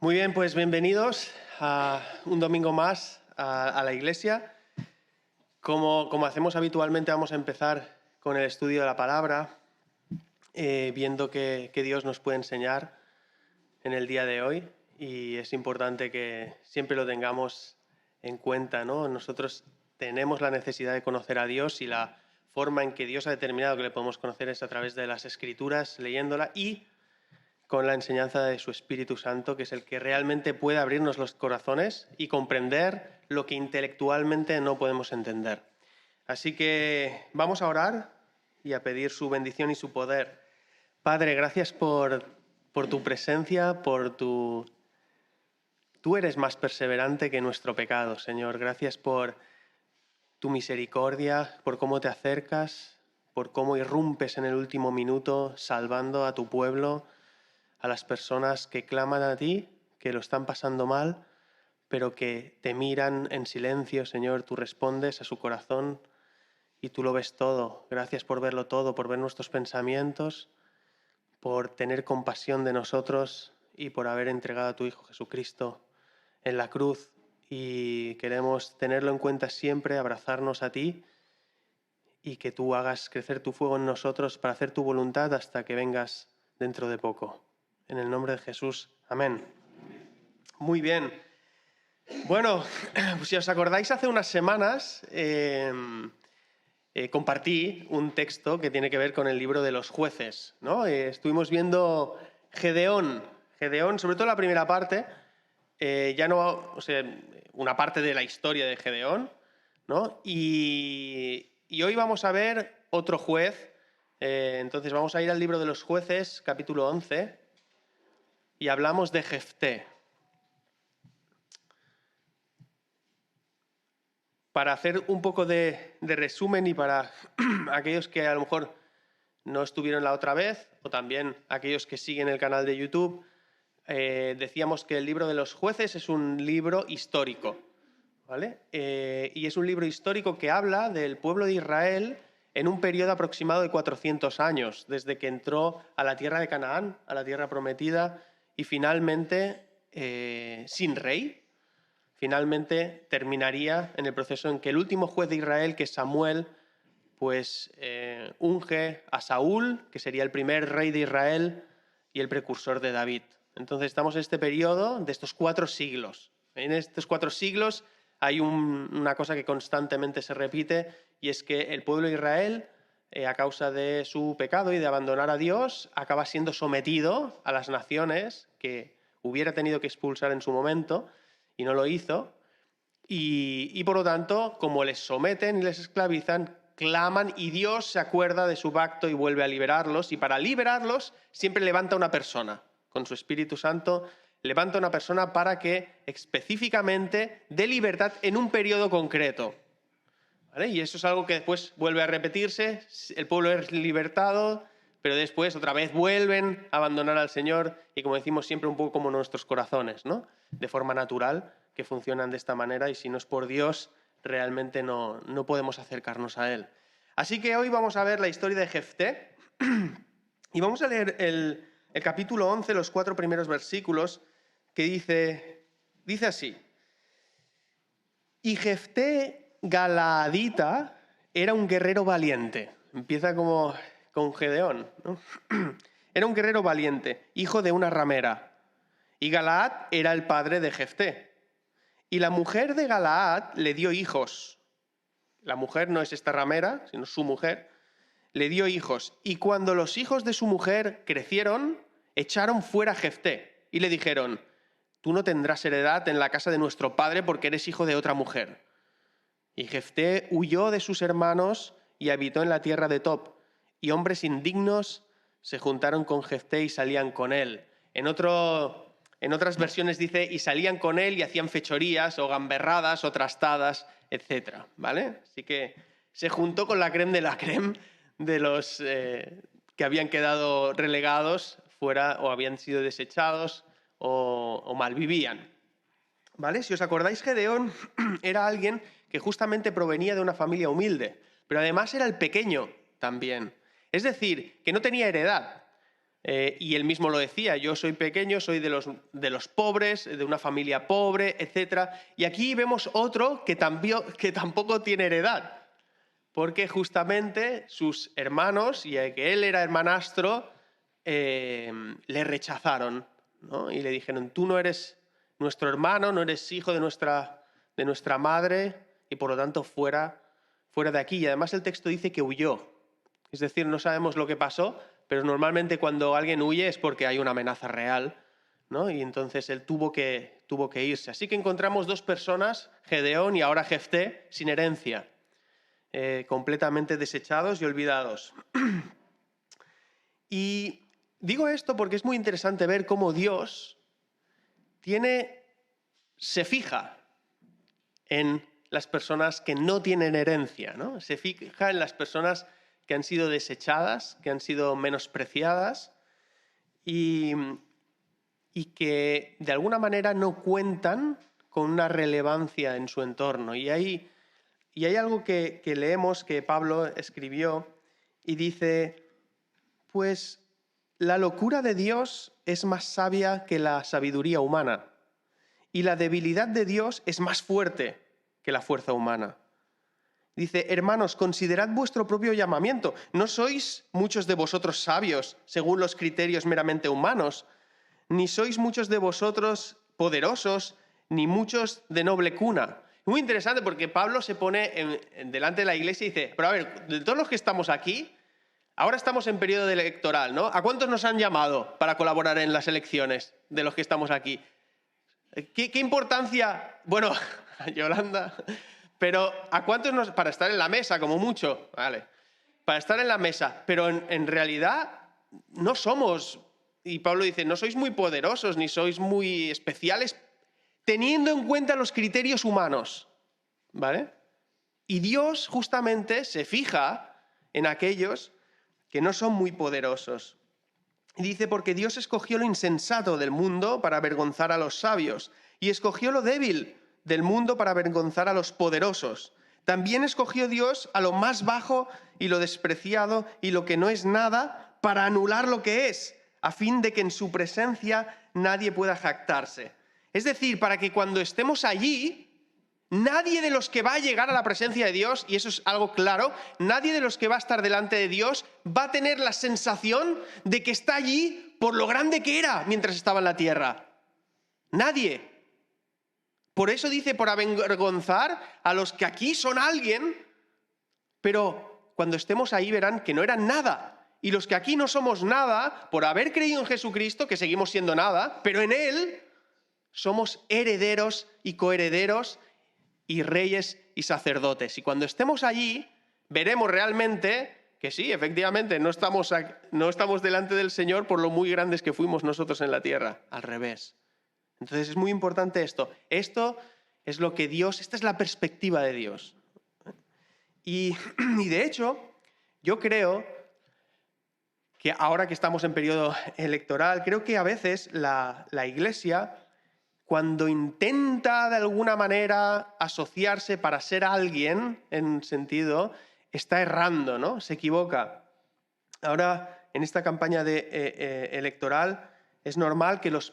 Muy bien, pues bienvenidos a un domingo más a la iglesia. Como hacemos habitualmente, vamos a empezar con el estudio de la palabra, viendo qué Dios nos puede enseñar en el día de hoy. Y es importante que siempre lo tengamos en cuenta, ¿no? Nosotros tenemos la necesidad de conocer a Dios y la forma en que Dios ha determinado que le podemos conocer es a través de las Escrituras, leyéndola y con la enseñanza de su Espíritu Santo, que es el que realmente puede abrirnos los corazones y comprender lo que intelectualmente no podemos entender. Así que vamos a orar y a pedir su bendición y su poder. Padre, gracias por tu presencia, Tú eres más perseverante que nuestro pecado, Señor. Gracias por tu misericordia, por cómo te acercas, por cómo irrumpes en el último minuto salvando a tu pueblo, a las personas que claman a ti, que lo están pasando mal, pero que te miran en silencio, Señor. Tú respondes a su corazón y tú lo ves todo. Gracias por verlo todo, por ver nuestros pensamientos, por tener compasión de nosotros y por haber entregado a tu Hijo Jesucristo en la cruz. Y queremos tenerlo en cuenta siempre, abrazarnos a ti y que tú hagas crecer tu fuego en nosotros para hacer tu voluntad hasta que vengas dentro de poco. En el nombre de Jesús. Amén. Muy bien. Bueno, si os acordáis, hace unas semanas compartí un texto que tiene que ver con el libro de los jueces, ¿no? Estuvimos viendo Gedeón, sobre todo la primera parte, una parte de la historia de Gedeón, ¿no? Y hoy vamos a ver otro juez. Entonces vamos a ir al libro de los jueces, capítulo 11, y hablamos de Jefté. Para hacer un poco de resumen y para aquellos que a lo mejor no estuvieron la otra vez, o también aquellos que siguen el canal de YouTube, decíamos que el libro de los jueces es un libro histórico, ¿vale? Y es un libro histórico que habla del pueblo de Israel en un periodo aproximado de 400 años, desde que entró a la tierra de Canaán, a la tierra prometida, y finalmente, sin rey, finalmente terminaría en el proceso en que el último juez de Israel, que es Samuel, pues unge a Saúl, que sería el primer rey de Israel y el precursor de David. Entonces estamos en este periodo de estos 4 siglos. En estos 4 siglos hay una cosa que constantemente se repite, y es que el pueblo de Israel, a causa de su pecado y de abandonar a Dios, acaba siendo sometido a las naciones que hubiera tenido que expulsar en su momento, y no lo hizo, y por lo tanto, como les someten y les esclavizan, claman y Dios se acuerda de su pacto y vuelve a liberarlos, y para liberarlos siempre levanta una persona, con su Espíritu Santo levanta una persona para que específicamente dé libertad en un periodo concreto, ¿vale? Y eso es algo que después vuelve a repetirse, el pueblo es libertado, pero después otra vez vuelven a abandonar al Señor, y como decimos siempre, un poco como nuestros corazones, ¿no? De forma natural, que funcionan de esta manera, y si no es por Dios, realmente no podemos acercarnos a Él. Así que hoy vamos a ver la historia de Jefté, y vamos a leer el capítulo 11, los 4 primeros versículos, que dice así: Y Jefté Galaadita era un guerrero valiente. Empieza como con Gedeón, ¿no? Era un guerrero valiente, hijo de una ramera. Y Galaad era el padre de Jefté. Y la mujer de Galaad le dio hijos. La mujer no es esta ramera, sino su mujer. Le dio hijos. Y cuando los hijos de su mujer crecieron, echaron fuera a Jefté y le dijeron: tú no tendrás heredad en la casa de nuestro padre porque eres hijo de otra mujer. Y Jefté huyó de sus hermanos y habitó en la tierra de Tob. Y hombres indignos se juntaron con Jefté y salían con él. En otras versiones dice: y salían con él y hacían fechorías o gamberradas o trastadas, etc. ¿Vale? Así que se juntó con la crème de la crème de los que habían quedado relegados fuera o habían sido desechados o malvivían. ¿Vale? Si os acordáis, Gedeón era alguien que justamente provenía de una familia humilde, pero además era el pequeño también. Es decir, que no tenía heredad. Y él mismo lo decía, yo soy pequeño, soy de los pobres, de una familia pobre, etc. Y aquí vemos otro que tampoco tiene heredad, porque justamente sus hermanos, y que él era hermanastro, le rechazaron, ¿no? Y le dijeron, tú no eres nuestro hermano, no eres hijo de nuestra madre, y por lo tanto fuera de aquí. Y además el texto dice que huyó. Es decir, no sabemos lo que pasó, pero normalmente cuando alguien huye es porque hay una amenaza real, ¿no? Y entonces él tuvo que irse. Así que encontramos dos personas, Gedeón y ahora Jefté, sin herencia, completamente desechados y olvidados. Y digo esto porque es muy interesante ver cómo Dios se fija en las personas que no tienen herencia, ¿no? Se fija en las personas que han sido desechadas, que han sido menospreciadas y que de alguna manera no cuentan con una relevancia en su entorno. Y hay algo que leemos que Pablo escribió y dice, pues la locura de Dios es más sabia que la sabiduría humana y la debilidad de Dios es más fuerte que la fuerza humana. Dice, hermanos, considerad vuestro propio llamamiento. No sois muchos de vosotros sabios según los criterios meramente humanos, ni sois muchos de vosotros poderosos, ni muchos de noble cuna. Muy interesante porque Pablo se pone delante de la iglesia y dice, pero a ver, de todos los que estamos aquí, ahora estamos en periodo electoral, ¿no? ¿A cuántos nos han llamado para colaborar en las elecciones de los que estamos aquí? ¿Qué importancia? Bueno, Yolanda, pero ¿a cuántos para estar en la mesa, como mucho? Vale, para estar en la mesa, pero en realidad no somos, y Pablo dice, no sois muy poderosos ni sois muy especiales, teniendo en cuenta los criterios humanos, ¿vale? Y Dios justamente se fija en aquellos que no son muy poderosos. Dice, porque Dios escogió lo insensato del mundo para avergonzar a los sabios, y escogió lo débil del mundo para avergonzar a los poderosos. También escogió Dios a lo más bajo y lo despreciado y lo que no es nada para anular lo que es, a fin de que en su presencia nadie pueda jactarse. Es decir, para que cuando estemos allí, nadie de los que va a llegar a la presencia de Dios, y eso es algo claro, nadie de los que va a estar delante de Dios va a tener la sensación de que está allí por lo grande que era mientras estaba en la tierra. Nadie. Por eso dice, por avergonzar a los que aquí son alguien, pero cuando estemos ahí verán que no eran nada. Y los que aquí no somos nada, por haber creído en Jesucristo, que seguimos siendo nada, pero en Él somos herederos y coherederos y reyes y sacerdotes. Y cuando estemos allí, veremos realmente que sí, efectivamente, no estamos delante del Señor por lo muy grandes que fuimos nosotros en la tierra, al revés. Entonces es muy importante esto. Esto es lo que Dios, esta es la perspectiva de Dios. Y de hecho, yo creo que ahora que estamos en periodo electoral, creo que a veces la Iglesia, cuando intenta de alguna manera asociarse para ser alguien, en sentido, está errando, ¿no? Se equivoca. Ahora, en esta campaña electoral, es normal que los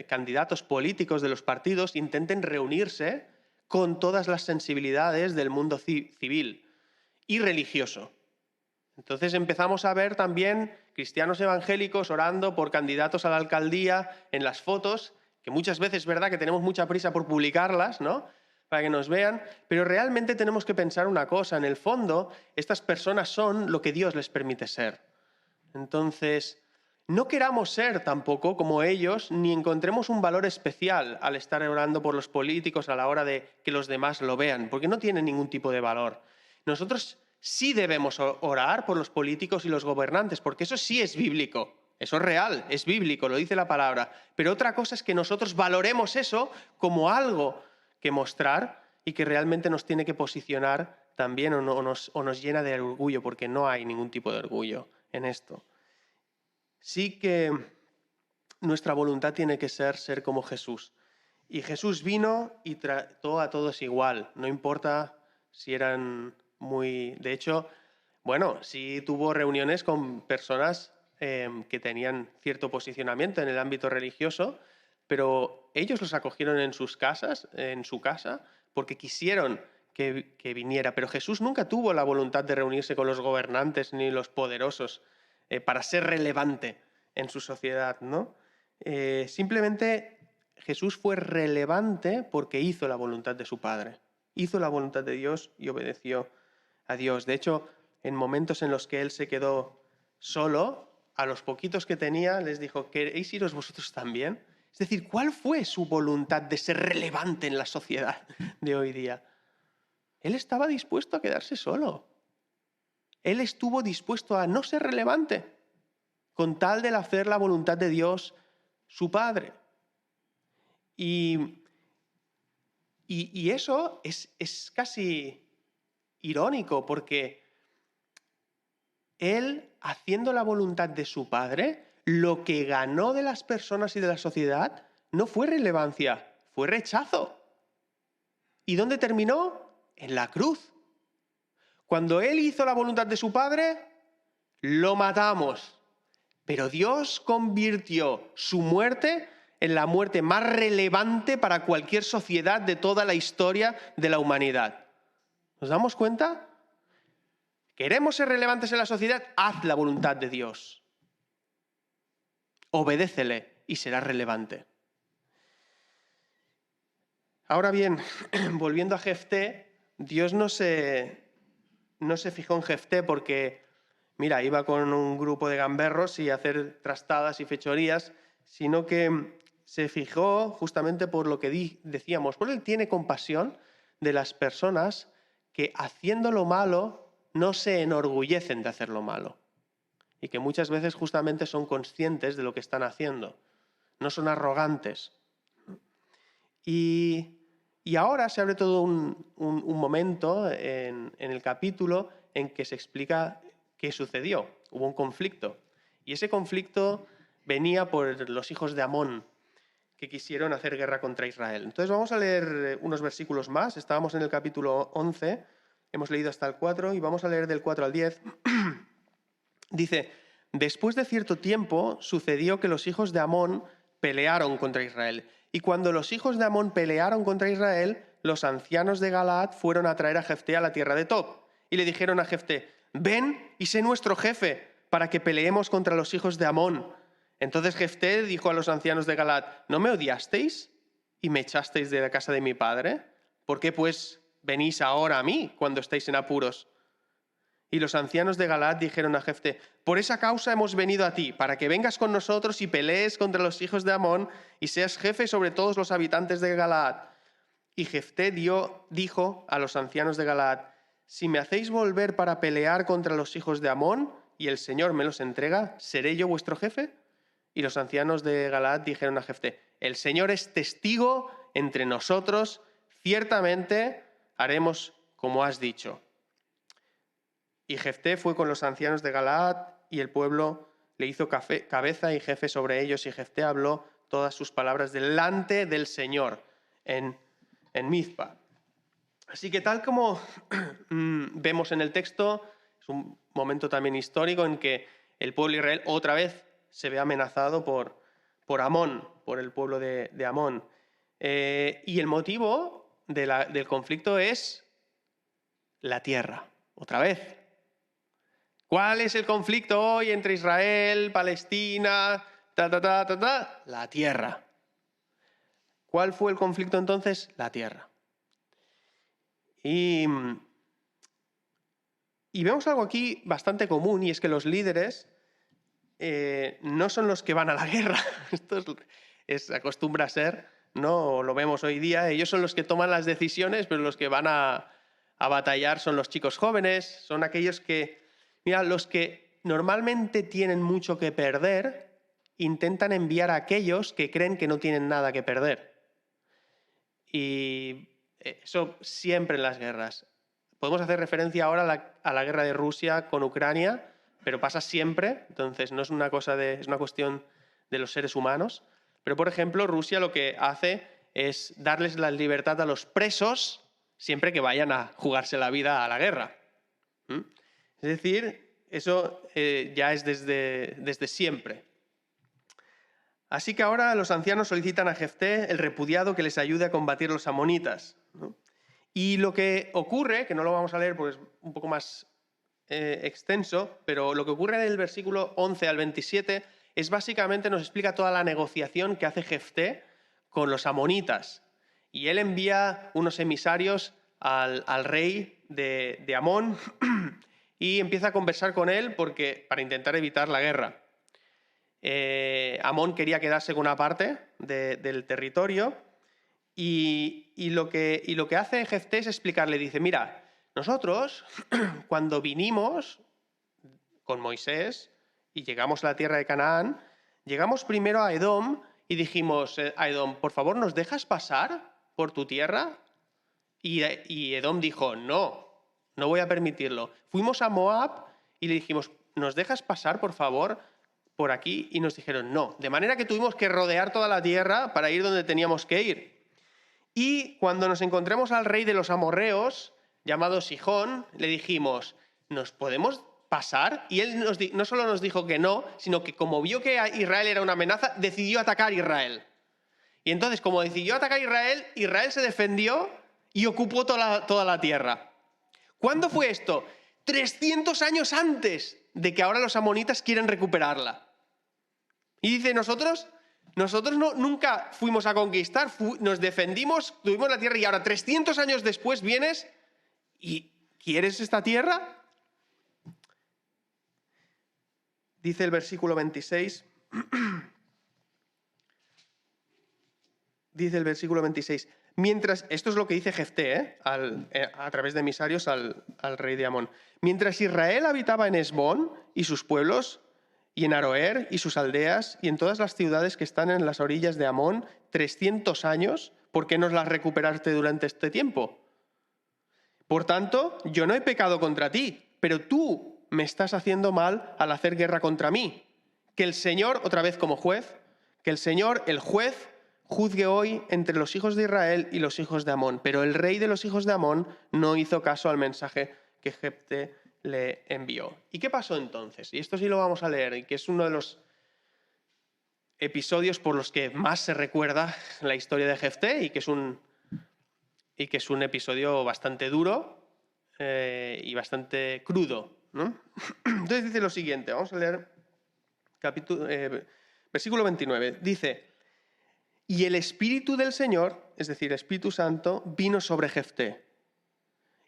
candidatos políticos de los partidos intenten reunirse con todas las sensibilidades del mundo civil y religioso. Entonces empezamos a ver también cristianos evangélicos orando por candidatos a la alcaldía en las fotos, que muchas veces es verdad que tenemos mucha prisa por publicarlas, ¿no? Para que nos vean, pero realmente tenemos que pensar una cosa, en el fondo, estas personas son lo que Dios les permite ser. Entonces, no queramos ser tampoco como ellos, ni encontremos un valor especial al estar orando por los políticos a la hora de que los demás lo vean, porque no tienen ningún tipo de valor. Nosotros sí debemos orar por los políticos y los gobernantes, porque eso sí es bíblico. Eso es real, es bíblico, lo dice la palabra. Pero otra cosa es que nosotros valoremos eso como algo que mostrar y que realmente nos tiene que posicionar también o nos llena de orgullo, porque no hay ningún tipo de orgullo en esto. Sí que nuestra voluntad tiene que ser como Jesús. Y Jesús vino y trató a todos igual, no importa si eran muy... De hecho, bueno, sí tuvo reuniones con personas que tenían cierto posicionamiento en el ámbito religioso, pero ellos los acogieron en sus casas, en su casa, porque quisieron que viniera. Pero Jesús nunca tuvo la voluntad de reunirse con los gobernantes ni los poderosos para ser relevante en su sociedad, ¿no? Simplemente Jesús fue relevante porque hizo la voluntad de su Padre. Hizo la voluntad de Dios y obedeció a Dios. De hecho, en momentos en los que él se quedó solo, a los poquitos que tenía les dijo, ¿queréis iros vosotros también? Es decir, ¿cuál fue su voluntad de ser relevante en la sociedad de hoy día? Él estaba dispuesto a quedarse solo. Él estuvo dispuesto a no ser relevante con tal de hacer la voluntad de Dios, su Padre. Y eso es casi irónico, porque él, haciendo la voluntad de su Padre, lo que ganó de las personas y de la sociedad no fue relevancia, fue rechazo. ¿Y dónde terminó? En la cruz. Cuando él hizo la voluntad de su Padre, lo matamos. Pero Dios convirtió su muerte en la muerte más relevante para cualquier sociedad de toda la historia de la humanidad. ¿Nos damos cuenta? ¿Queremos ser relevantes en la sociedad? Haz la voluntad de Dios. Obedécele y serás relevante. Ahora bien, volviendo a Jefté, Dios no se fijó en Jefté porque, mira, iba con un grupo de gamberros y a hacer trastadas y fechorías, sino que se fijó justamente por lo que decíamos, porque él tiene compasión de las personas que haciendo lo malo no se enorgullecen de hacer lo malo y que muchas veces justamente son conscientes de lo que están haciendo, no son arrogantes. Y ahora se abre todo un momento en el capítulo en que se explica qué sucedió. Hubo un conflicto. Y ese conflicto venía por los hijos de Amón, que quisieron hacer guerra contra Israel. Entonces vamos a leer unos versículos más. Estábamos en el capítulo 11, hemos leído hasta el 4 y vamos a leer del 4 al 10. Dice, después de cierto tiempo sucedió que los hijos de Amón pelearon contra Israel. Y cuando los hijos de Amón pelearon contra Israel, los ancianos de Galaad fueron a traer a Jefté a la tierra de Tob. Y le dijeron a Jefté, ven y sé nuestro jefe, para que peleemos contra los hijos de Amón. Entonces Jefté dijo a los ancianos de Galaad, ¿no me odiasteis y me echasteis de la casa de mi padre? ¿Por qué pues venís ahora a mí cuando estáis en apuros? Y los ancianos de Galaad dijeron a Jefté, por esa causa hemos venido a ti, para que vengas con nosotros y pelees contra los hijos de Amón y seas jefe sobre todos los habitantes de Galaad. Y Jefté dijo a los ancianos de Galaad, si me hacéis volver para pelear contra los hijos de Amón y el Señor me los entrega, ¿seré yo vuestro jefe? Y los ancianos de Galaad dijeron a Jefté, el Señor es testigo entre nosotros, ciertamente haremos como has dicho. Y Jefté fue con los ancianos de Galaad y el pueblo le hizo cabeza y jefe sobre ellos, y Jefté habló todas sus palabras delante del Señor en Mizpa. Así que tal como vemos en el texto, es un momento también histórico en que el pueblo de Israel otra vez se ve amenazado por Amón, por el pueblo de Amón. Y el motivo del conflicto es la tierra, otra vez. ¿Cuál es el conflicto hoy entre Israel, Palestina, La tierra. ¿Cuál fue el conflicto entonces? La tierra. Y vemos algo aquí bastante común, y es que los líderes no son los que van a la guerra. Esto acostumbra a ser, ¿no? Lo vemos hoy día. Ellos son los que toman las decisiones, pero los que van a batallar son los chicos jóvenes, son aquellos que, mira, los que normalmente tienen mucho que perder, intentan enviar a aquellos que creen que no tienen nada que perder. Y eso siempre en las guerras. Podemos hacer referencia ahora a la guerra de Rusia con Ucrania, pero pasa siempre, entonces no es una cosa es una cuestión de los seres humanos. Pero, por ejemplo, Rusia lo que hace es darles la libertad a los presos siempre que vayan a jugarse la vida a la guerra. Es decir, Eso ya es desde siempre. Así que ahora los ancianos solicitan a Jefté, el repudiado, que les ayude a combatir a los amonitas, ¿no? Y lo que ocurre, que no lo vamos a leer porque es un poco más extenso, pero lo que ocurre del versículo 11 al 27 es básicamente, nos explica toda la negociación que hace Jefté con los amonitas. Y él envía unos emisarios al rey de Amón y empieza a conversar con él para intentar evitar la guerra. Amón quería quedarse con una parte del territorio y lo que hace Jefté es explicarle, dice, mira, nosotros cuando vinimos con Moisés y llegamos a la tierra de Canaán, llegamos primero a Edom y dijimos a Edom, por favor, ¿nos dejas pasar por tu tierra? Y Edom dijo, no voy a permitirlo. Fuimos a Moab y le dijimos, ¿nos dejas pasar, por favor, por aquí? Y nos dijeron, no. De manera que tuvimos que rodear toda la tierra para ir donde teníamos que ir. Y cuando nos encontramos al rey de los amorreos, llamado Sihón, le dijimos, ¿nos podemos pasar? Y él no solo nos dijo que no, sino que como vio que Israel era una amenaza, decidió atacar a Israel. Y entonces, como decidió atacar a Israel, Israel se defendió y ocupó toda la tierra. ¿Cuándo fue esto? 300 años antes de que ahora los amonitas quieren recuperarla. Y dice, nosotros nunca fuimos a conquistar, nos defendimos, tuvimos la tierra y ahora 300 años después vienes y ¿quieres esta tierra? Dice el versículo 26. Dice el versículo 26. Esto es lo que dice Jefté, a través de emisarios al rey de Amón. Mientras Israel habitaba en Hesbón y sus pueblos, y en Aroer y sus aldeas, y en todas las ciudades que están en las orillas de Amón, 300 años, ¿por qué no las recuperaste durante este tiempo? Por tanto, yo no he pecado contra ti, pero tú me estás haciendo mal al hacer guerra contra mí. Que el Señor, otra vez como juez, que el Señor, el juez, juzgue hoy entre los hijos de Israel y los hijos de Amón. Pero el rey de los hijos de Amón no hizo caso al mensaje que Jefté le envió. ¿Y qué pasó entonces? Y esto sí lo vamos a leer, y que es uno de los episodios por los que más se recuerda la historia de Jefté, y que es un episodio bastante duro y bastante crudo, ¿no? Entonces dice lo siguiente, vamos a leer versículo 29. Dice, y el Espíritu del Señor, es decir, el Espíritu Santo, vino sobre Jefté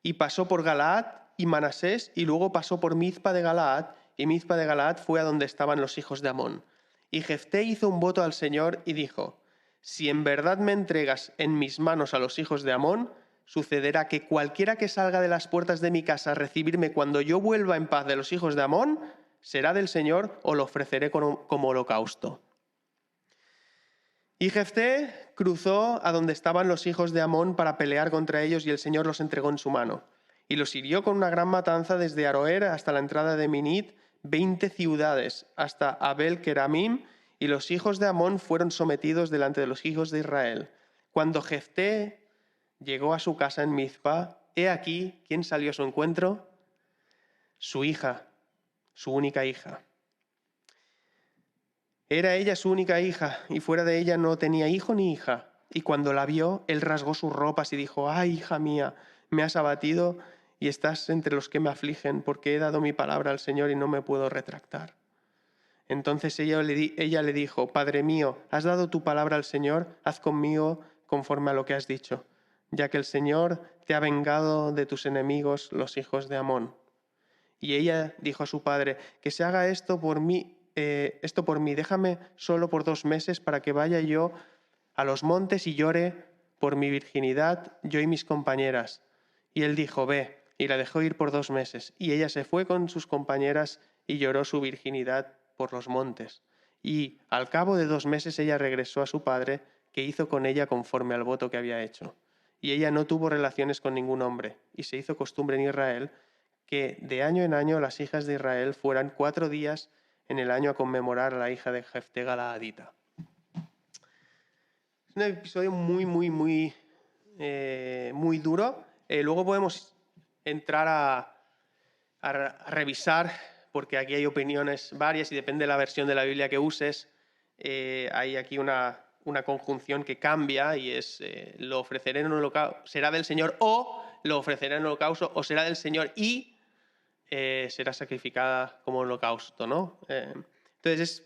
y pasó por Galaad y Manasés, y luego pasó por Mizpa de Galaad, y Mizpa de Galaad fue a donde estaban los hijos de Amón. Y Jefté hizo un voto al Señor y dijo, si en verdad me entregas en mis manos a los hijos de Amón, sucederá que cualquiera que salga de las puertas de mi casa a recibirme cuando yo vuelva en paz de los hijos de Amón, será del Señor o lo ofreceré como holocausto. Y Jefté cruzó a donde estaban los hijos de Amón para pelear contra ellos, y el Señor los entregó en su mano. Y los hirió con una gran matanza desde Aroer hasta la entrada de Minit, 20 ciudades, hasta Abel-Keramim, y los hijos de Amón fueron sometidos delante de los hijos de Israel. Cuando Jefté llegó a su casa en Mizpa, he aquí, ¿quién salió a su encuentro? Su hija, su única hija. Era ella su única hija, y fuera de ella no tenía hijo ni hija. Y cuando la vio, él rasgó sus ropas y dijo, ¡ay, hija mía! Me has abatido y estás entre los que me afligen, porque he dado mi palabra al Señor y no me puedo retractar. Entonces ella le dijo, Padre mío, has dado tu palabra al Señor, haz conmigo conforme a lo que has dicho, ya que el Señor te ha vengado de tus enemigos, los hijos de Amón. Y ella dijo a su padre, que se haga esto por mí, déjame solo por 2 meses para que vaya yo a los montes y llore por mi virginidad, yo y mis compañeras. Y él dijo, ve, y la dejó ir por 2 meses. Y ella se fue con sus compañeras y lloró su virginidad por los montes. Y al cabo de 2 meses ella regresó a su padre, que hizo con ella conforme al voto que había hecho. Y ella no tuvo relaciones con ningún hombre, y se hizo costumbre en Israel que de año en año las hijas de Israel fueran 4 días en el año a conmemorar a la hija de Jefté Galaadita. Es un episodio muy duro. Luego podemos entrar a revisar porque aquí hay opiniones varias y depende de la versión de la Biblia que uses. Hay aquí una conjunción que cambia y es lo ofreceré en holocausto, será del Señor, o lo ofreceré en holocausto, o será del Señor y será sacrificada como holocausto, ¿no? Entonces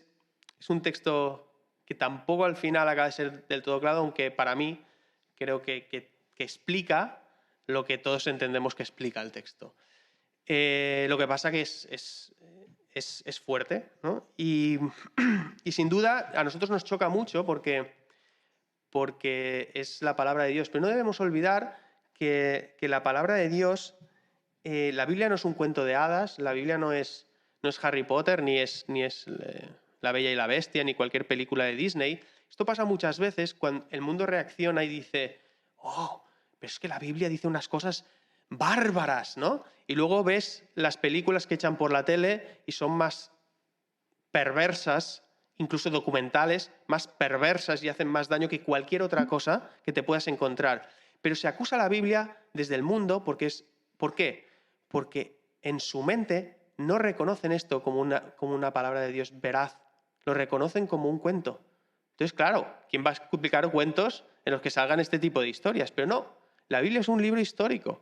es un texto que tampoco al final acaba de ser del todo claro, aunque para mí creo que explica lo que todos entendemos que explica el texto. Lo que pasa que es fuerte, ¿no? Y sin duda a nosotros nos choca mucho porque es la palabra de Dios, pero no debemos olvidar que la palabra de Dios, la Biblia no es un cuento de hadas, la Biblia no es Harry Potter, ni es La Bella y la Bestia, ni cualquier película de Disney. Esto pasa muchas veces cuando el mundo reacciona y dice, oh, pero es que la Biblia dice unas cosas bárbaras, ¿no? Y luego ves las películas que echan por la tele y son más perversas, incluso documentales, más perversas y hacen más daño que cualquier otra cosa que te puedas encontrar. Pero se acusa a la Biblia desde el mundo porque ¿por qué? Porque en su mente no reconocen esto como una palabra de Dios veraz, lo reconocen como un cuento. Entonces, claro, ¿quién va a publicar cuentos en los que salgan este tipo de historias? Pero no, la Biblia es un libro histórico.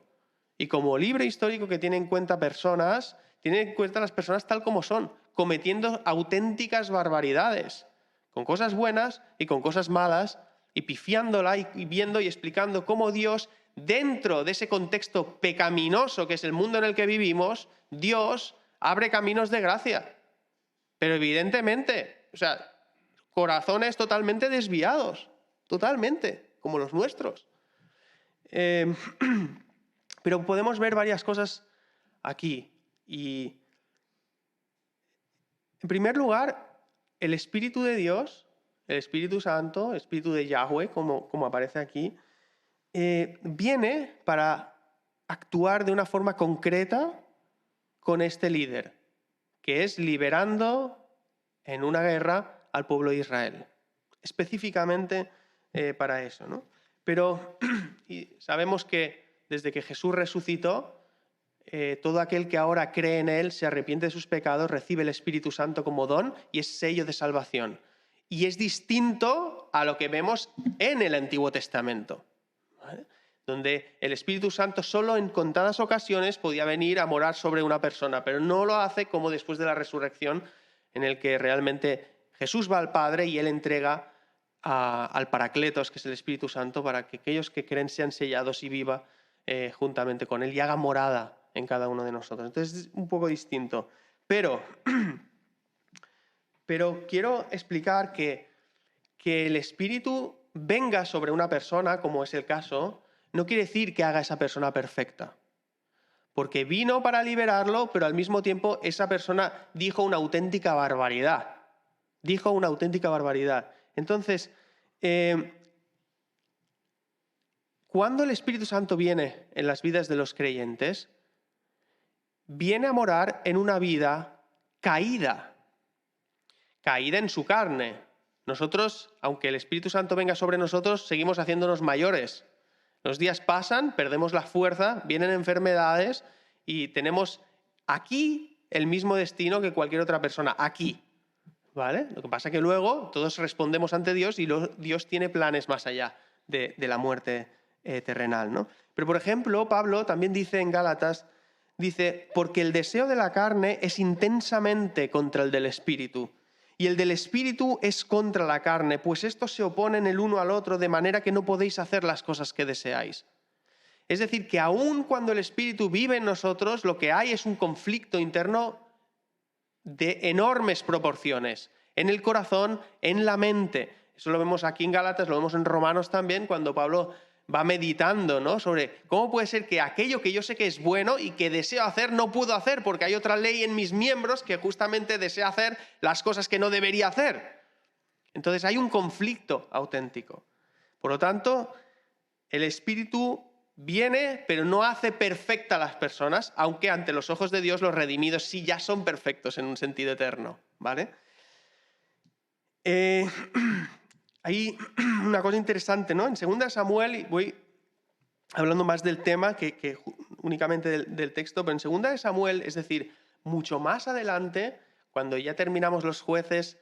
Y como libro histórico que tiene en cuenta personas, tiene en cuenta las personas tal como son, cometiendo auténticas barbaridades, con cosas buenas y con cosas malas, y pifiándola y viendo y explicando cómo Dios, dentro de ese contexto pecaminoso que es el mundo en el que vivimos, Dios abre caminos de gracia. Pero evidentemente, o sea, corazones totalmente desviados, totalmente, como los nuestros. Pero podemos ver varias cosas aquí. Y, en primer lugar, el Espíritu de Dios, el Espíritu Santo, el Espíritu de Yahweh, como aparece aquí, viene para actuar de una forma concreta con este líder, que es liberando en una guerra al pueblo de Israel. Específicamente para eso, ¿no? Pero y sabemos que desde que Jesús resucitó, todo aquel que ahora cree en Él, se arrepiente de sus pecados, recibe el Espíritu Santo como don y es sello de salvación. Y es distinto a lo que vemos en el Antiguo Testamento, ¿vale? Donde el Espíritu Santo solo en contadas ocasiones podía venir a morar sobre una persona, pero no lo hace como después de la resurrección, en el que realmente Jesús va al Padre y Él entrega al Paracletos, que es el Espíritu Santo, para que aquellos que creen sean sellados y viva juntamente con Él y haga morada en cada uno de nosotros. Entonces es un poco distinto. Pero quiero explicar que el Espíritu venga sobre una persona, como es el caso, no quiere decir que haga a esa persona perfecta. Porque vino para liberarlo, pero al mismo tiempo esa persona dijo una auténtica barbaridad. Dijo una auténtica barbaridad. Entonces, cuando el Espíritu Santo viene en las vidas de los creyentes, viene a morar en una vida caída en su carne. Nosotros, aunque el Espíritu Santo venga sobre nosotros, seguimos haciéndonos mayores. Los días pasan, perdemos la fuerza, vienen enfermedades y tenemos aquí el mismo destino que cualquier otra persona, aquí, ¿vale? Lo que pasa es que luego todos respondemos ante Dios y Dios tiene planes más allá de la muerte terrenal, ¿no? Pero, por ejemplo, Pablo también dice en Gálatas, dice, porque el deseo de la carne es intensamente contra el del Espíritu, y el del Espíritu es contra la carne, pues estos se oponen el uno al otro de manera que no podéis hacer las cosas que deseáis. Es decir, que aun cuando el Espíritu vive en nosotros, lo que hay es un conflicto interno de enormes proporciones, en el corazón, en la mente. Eso lo vemos aquí en Gálatas, lo vemos en Romanos también, cuando Pablo va meditando, ¿no?, sobre cómo puede ser que aquello que yo sé que es bueno y que deseo hacer no puedo hacer porque hay otra ley en mis miembros que justamente desea hacer las cosas que no debería hacer. Entonces hay un conflicto auténtico. Por lo tanto, el Espíritu viene, pero no hace perfecta a las personas, aunque ante los ojos de Dios los redimidos sí ya son perfectos en un sentido eterno, ¿vale? Hay una cosa interesante, ¿no? En 2 Samuel, y voy hablando más del tema que únicamente del texto, pero en 2 Samuel, es decir, mucho más adelante, cuando ya terminamos los jueces,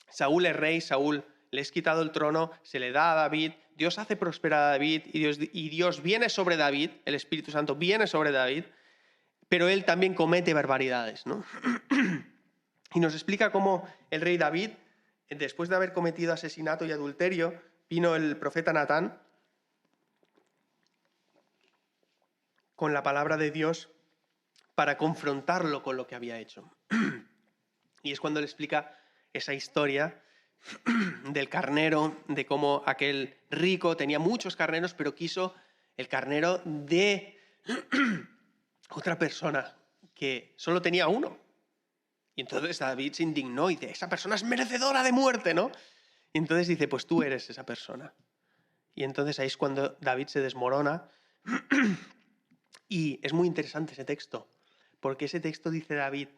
Saúl es rey, Saúl le es quitado el trono, se le da a David, Dios hace prosperar a David y Dios viene sobre David, el Espíritu Santo viene sobre David, pero él también comete barbaridades, ¿no? Y nos explica cómo el rey David, después de haber cometido asesinato y adulterio, vino el profeta Natán con la palabra de Dios para confrontarlo con lo que había hecho. Y es cuando le explica esa historia del carnero, de cómo aquel rico tenía muchos carneros, pero quiso el carnero de otra persona que solo tenía uno. Y entonces David se indignó y dice, esa persona es merecedora de muerte, ¿no? Y entonces dice, pues tú eres esa persona. Y entonces ahí es cuando David se desmorona. Y es muy interesante ese texto, porque ese texto dice David,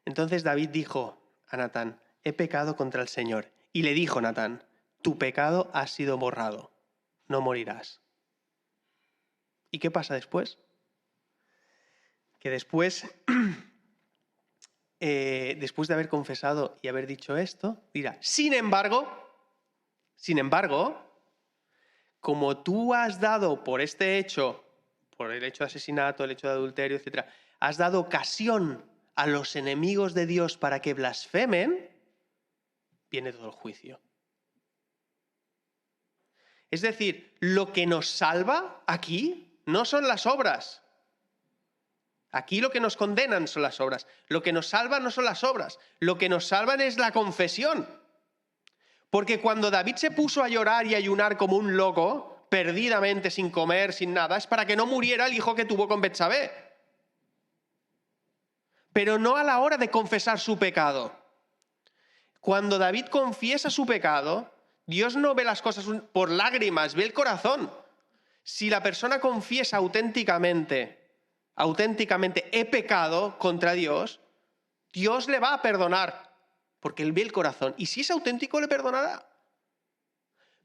entonces David dijo a Natán, he pecado contra el Señor. Y le dijo Natán, tu pecado ha sido borrado, no morirás. ¿Y qué pasa después? Que después, después de haber confesado y haber dicho esto, dirá, sin embargo, como tú has dado por este hecho, por el hecho de asesinato, el hecho de adulterio, etc., has dado ocasión a los enemigos de Dios para que blasfemen, viene todo el juicio. Es decir, lo que nos salva aquí no son las obras. Aquí lo que nos condenan son las obras. Lo que nos salva no son las obras. Lo que nos salvan es la confesión. Porque cuando David se puso a llorar y ayunar como un loco, perdidamente, sin comer, sin nada, es para que no muriera el hijo que tuvo con Betsabé. Pero no a la hora de confesar su pecado. Cuando David confiesa su pecado, Dios no ve las cosas por lágrimas, ve el corazón. Si la persona confiesa auténticamente, he pecado contra Dios, Dios le va a perdonar, porque Él ve el corazón. Y si es auténtico, le perdonará.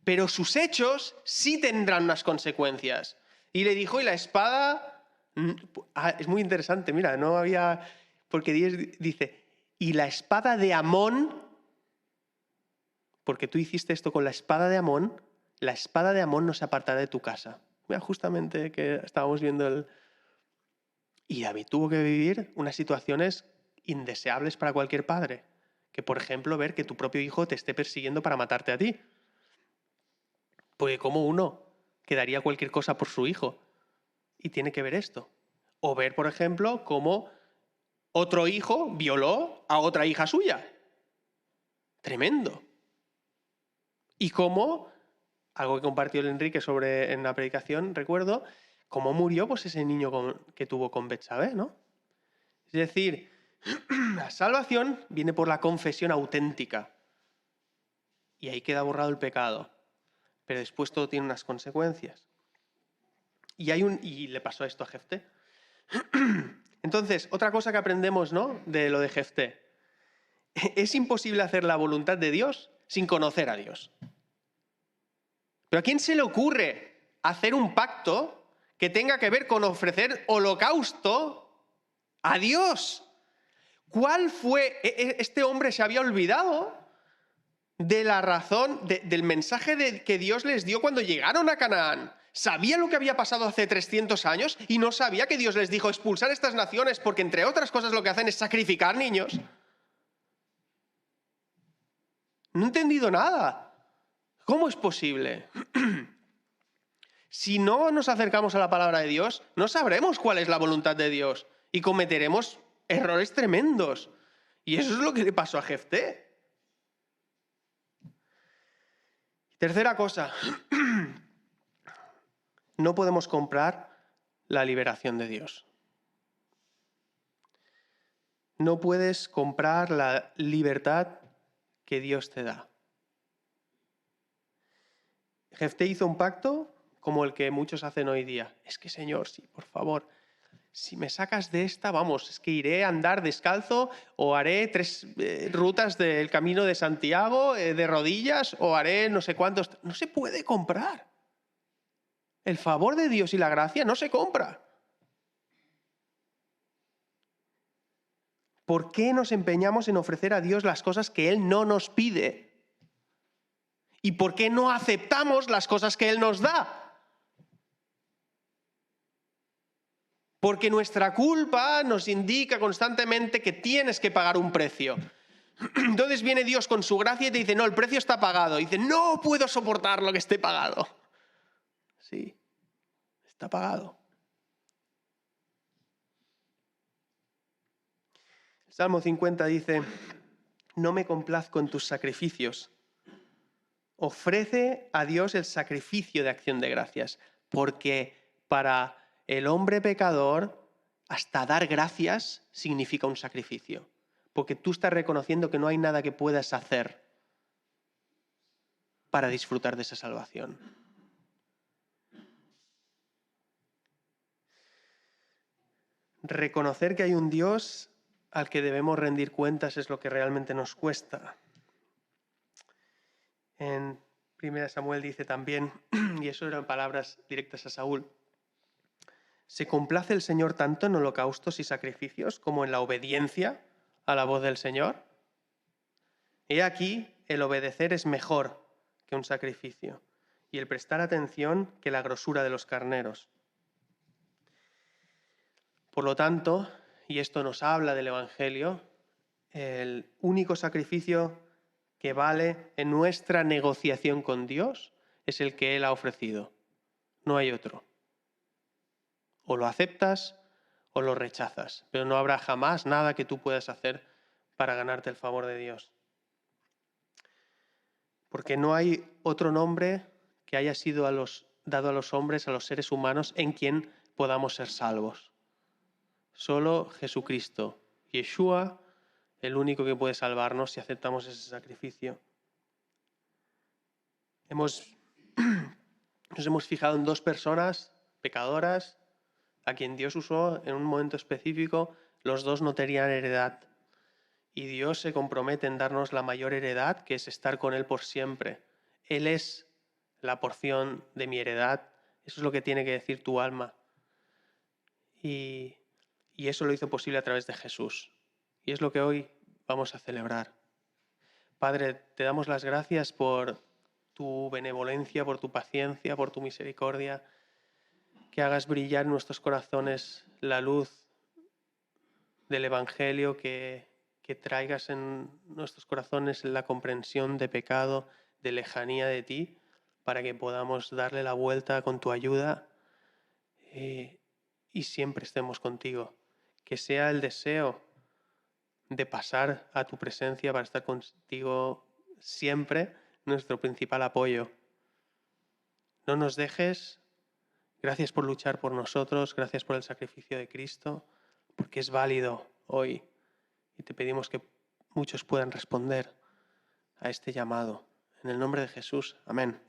Pero sus hechos sí tendrán unas consecuencias. Y le dijo, y la espada... es muy interesante, mira, no había... Porque Dios dice, y la espada de Amón, porque tú hiciste esto con la espada de Amón no se apartará de tu casa. Mira, justamente que estábamos viendo el... Y David tuvo que vivir unas situaciones indeseables para cualquier padre. Que, por ejemplo, ver que tu propio hijo te esté persiguiendo para matarte a ti. Porque como uno que daría cualquier cosa por su hijo y tiene que ver esto. O ver, por ejemplo, cómo otro hijo violó a otra hija suya. Tremendo. Y cómo, algo que compartió el Enrique en la predicación, recuerdo, cómo murió pues, ese niño que tuvo con Betsabé, ¿no? Es decir, la salvación viene por la confesión auténtica. Y ahí queda borrado el pecado. Pero después todo tiene unas consecuencias. Y le pasó esto a Jefté. Entonces, otra cosa que aprendemos, ¿no?, de lo de Jefté. Es imposible hacer la voluntad de Dios sin conocer a Dios. ¿Pero a quién se le ocurre hacer un pacto que tenga que ver con ofrecer holocausto a Dios? ¿Cuál fue? Este hombre se había olvidado de la razón, del mensaje que Dios les dio cuando llegaron a Canaán. Sabía lo que había pasado hace 300 años y no sabía que Dios les dijo expulsar estas naciones porque, entre otras cosas, lo que hacen es sacrificar niños. No he entendido nada. ¿Cómo es posible? Si no nos acercamos a la palabra de Dios, no sabremos cuál es la voluntad de Dios y cometeremos errores tremendos. Y eso es lo que le pasó a Jefté. Tercera cosa, no podemos comprar la liberación de Dios. No puedes comprar la libertad que Dios te da. Jefté hizo un pacto como el que muchos hacen hoy día. Es que, Señor, sí, por favor, si me sacas de esta, vamos, es que iré a andar descalzo o haré 3 rutas del Camino de Santiago de rodillas o haré no sé cuántos. No se puede comprar. El favor de Dios y la gracia no se compra. ¿Por qué nos empeñamos en ofrecer a Dios las cosas que Él no nos pide? ¿Y por qué no aceptamos las cosas que Él nos da? Porque nuestra culpa nos indica constantemente que tienes que pagar un precio. Entonces viene Dios con su gracia y te dice, no, el precio está pagado. Y dice, no puedo soportar lo que esté pagado. Sí, está pagado. El Salmo 50 dice, no me complazco en tus sacrificios. Ofrece a Dios el sacrificio de acción de gracias, porque para el hombre pecador, hasta dar gracias significa un sacrificio, porque tú estás reconociendo que no hay nada que puedas hacer para disfrutar de esa salvación. Reconocer que hay un Dios al que debemos rendir cuentas es lo que realmente nos cuesta. En 1 Samuel dice también, y eso eran palabras directas a Saúl, ¿se complace el Señor tanto en holocaustos y sacrificios como en la obediencia a la voz del Señor? He aquí, el obedecer es mejor que un sacrificio, y el prestar atención que la grosura de los carneros. Por lo tanto, y esto nos habla del Evangelio, el único sacrificio que vale en nuestra negociación con Dios es el que Él ha ofrecido. No hay otro. O lo aceptas o lo rechazas, pero no habrá jamás nada que tú puedas hacer para ganarte el favor de Dios. Porque no hay otro nombre que haya sido dado a los hombres, a los seres humanos, en quien podamos ser salvos. Solo Jesucristo, Yeshua, el único que puede salvarnos si aceptamos ese sacrificio. Nos hemos fijado en dos personas pecadoras a quien Dios usó en un momento específico. Los dos no tenían heredad. Y Dios se compromete en darnos la mayor heredad, que es estar con Él por siempre. Él es la porción de mi heredad. Eso es lo que tiene que decir tu alma. Y eso lo hizo posible a través de Jesús. Y es lo que hoy vamos a celebrar. Padre, te damos las gracias por tu benevolencia, por tu paciencia, por tu misericordia. Que hagas brillar en nuestros corazones la luz del Evangelio, que traigas en nuestros corazones la comprensión de pecado, de lejanía de ti, para que podamos darle la vuelta con tu ayuda y siempre estemos contigo. Que sea el deseo de pasar a tu presencia para estar contigo siempre nuestro principal apoyo. No nos dejes. Gracias por luchar por nosotros, gracias por el sacrificio de Cristo, porque es válido hoy. Y te pedimos que muchos puedan responder a este llamado. En el nombre de Jesús. Amén.